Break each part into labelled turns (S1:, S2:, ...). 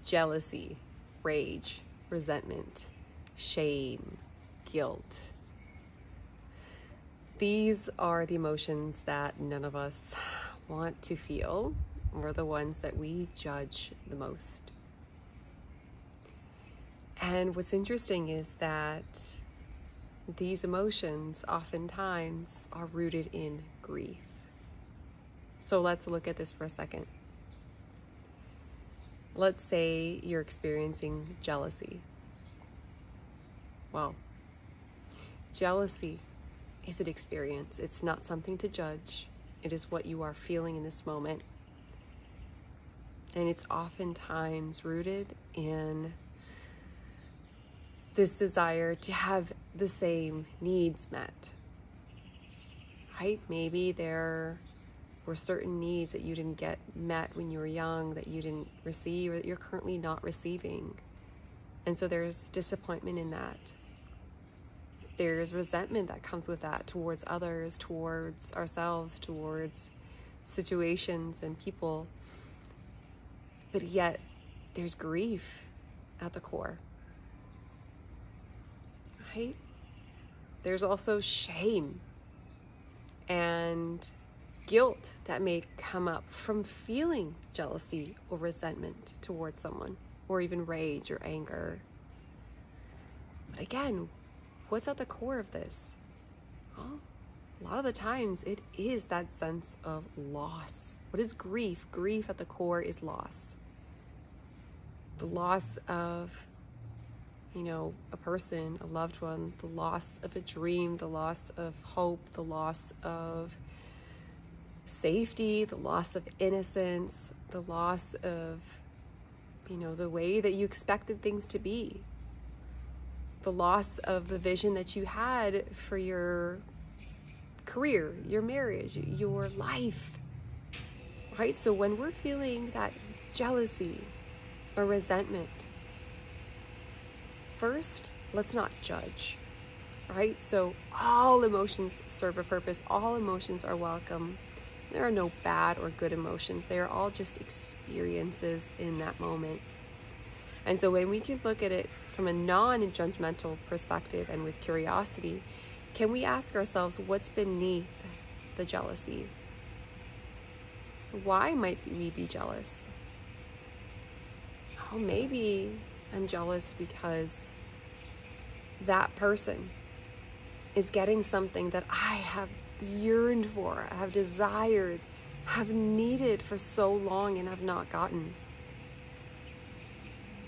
S1: jealousy, rage, resentment, shame, guilt. These are the emotions that none of us want to feel, or the ones that we judge the most. And what's interesting is that these emotions oftentimes are rooted in grief. So let's look at this for a second. Let's say you're experiencing jealousy. Well, jealousy is an experience. It's not something to judge. It is what you are feeling in this moment. And it's oftentimes rooted in this desire to have the same needs met, right? Maybe there were certain needs that you didn't get met when you were young, that you didn't receive, or that you're currently not receiving. And so there's disappointment in that. There's resentment that comes with that towards others, towards ourselves, towards situations and people. But yet there's grief at the core. Right? There's also shame and guilt that may come up from feeling jealousy or resentment towards someone, or even rage or anger. But again, what's at the core of this? Well, a lot of the times it is that sense of loss. What is grief? Grief at the core is loss. The loss of a person, a loved one, the loss of a dream, the loss of hope, the loss of safety, the loss of innocence, the loss of, the way that you expected things to be, the loss of the vision that you had for your career, your marriage, your life, right? So when we're feeling that jealousy or resentment, first, let's not judge, right? So all emotions serve a purpose. All emotions are welcome. There are no bad or good emotions. They are all just experiences in that moment. And so when we can look at it from a non-judgmental perspective and with curiosity, can we ask ourselves what's beneath the jealousy? Why might we be jealous? Oh, maybe I'm jealous because that person is getting something that I have yearned for, I have desired, have needed for so long and have not gotten.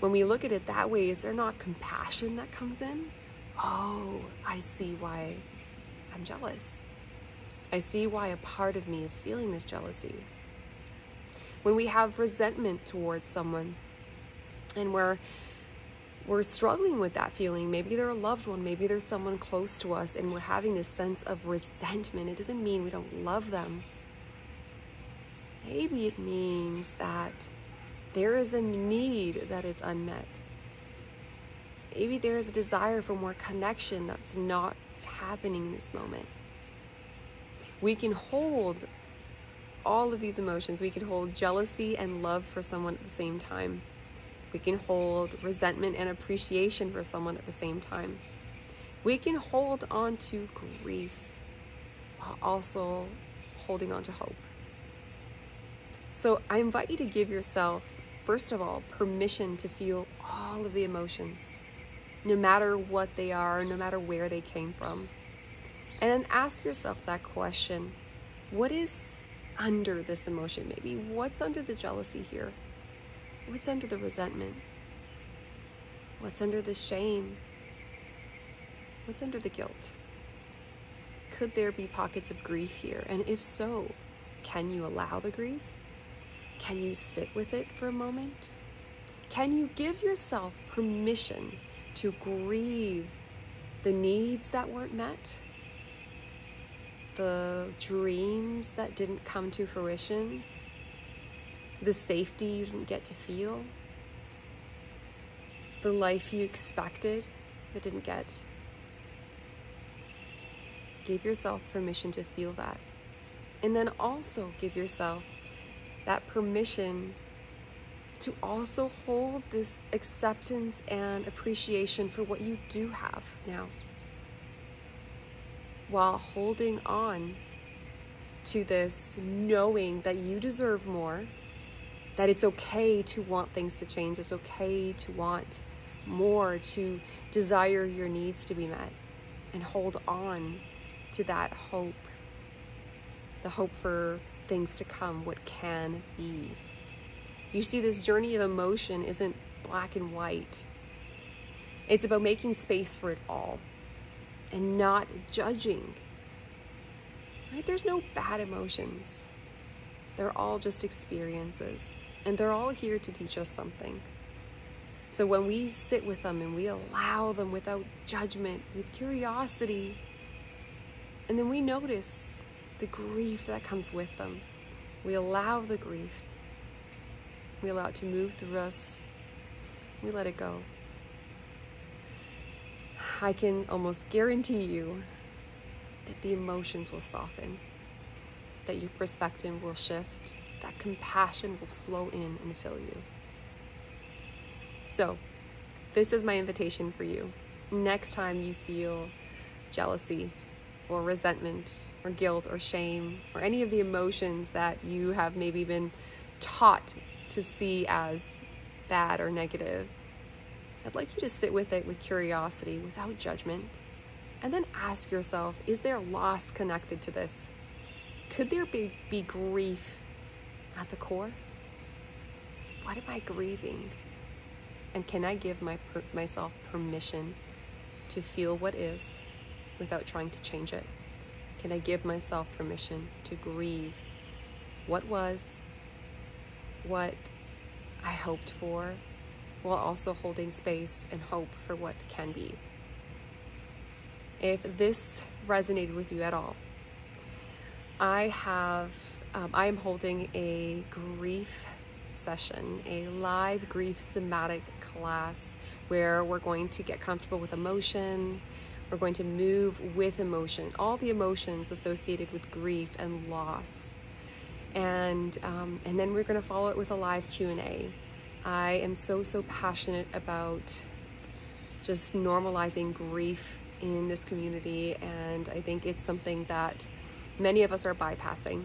S1: When we look at it that way, is there not compassion that comes in? Oh, I see why I'm jealous. I see why a part of me is feeling this jealousy. When we have resentment towards someone and we're struggling with that feeling, maybe they're a loved one, maybe there's someone close to us, and we're having this sense of resentment. It doesn't mean we don't love them. Maybe it means that there is a need that is unmet. Maybe there is a desire for more connection that's not happening in this moment. We can hold all of these emotions. We can hold jealousy and love for someone at the same time. We can hold resentment and appreciation for someone at the same time. We can hold on to grief while also holding on to hope. So I invite you to give yourself, first of all, permission to feel all of the emotions, no matter what they are, no matter where they came from. And then ask yourself that question: what is under this emotion? Maybe what's under the jealousy here? What's under the resentment? What's under the shame? What's under the guilt? Could there be pockets of grief here? And if so, can you allow the grief? Can you sit with it for a moment? Can you give yourself permission to grieve the needs that weren't met? The dreams that didn't come to fruition? The safety you didn't get to feel? The life you expected that didn't get? Give yourself permission to feel that. And then also give yourself that permission to also hold this acceptance and appreciation for what you do have now, while holding on to this knowing that you deserve more, that it's okay to want things to change, it's okay to want more, to desire your needs to be met, and hold on to that hope, the hope for things to come, what can be. You see, this journey of emotion isn't black and white. It's about making space for it all and not judging. Right? There's no bad emotions. They're all just experiences, and they're all here to teach us something. So when we sit with them and we allow them without judgment, with curiosity, and then we notice the grief that comes with them, we allow the grief, we allow it to move through us, we let it go. I can almost guarantee you that the emotions will soften, that your perspective will shift, that compassion will flow in and fill you. So, this is my invitation for you. Next time you feel jealousy or resentment or guilt or shame or any of the emotions that you have maybe been taught to see as bad or negative, I'd like you to sit with it with curiosity, without judgment, and then ask yourself, is there loss connected to this? Could there be grief at the core? What am I grieving? And can I give myself permission to feel what is without trying to change it? Can I give myself permission to grieve what was, what I hoped for, while also holding space and hope for what can be? If this resonated with you at all, I am holding a grief session, a live grief somatic class, where we're going to get comfortable with emotion. We're going to move with emotion, all the emotions associated with grief and loss. And then we're going to follow it with a live Q&A. I am so passionate about just normalizing grief in this community, and I think it's something that many of us are bypassing,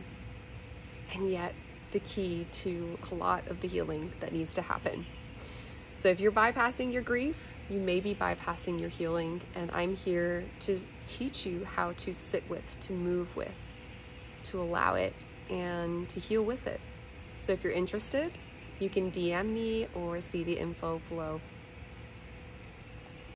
S1: and yet the key to a lot of the healing that needs to happen. So if you're bypassing your grief, you may be bypassing your healing, and I'm here to teach you how to sit with, to move with, to allow it, and to heal with it. So if you're interested, you can DM me or see the info below.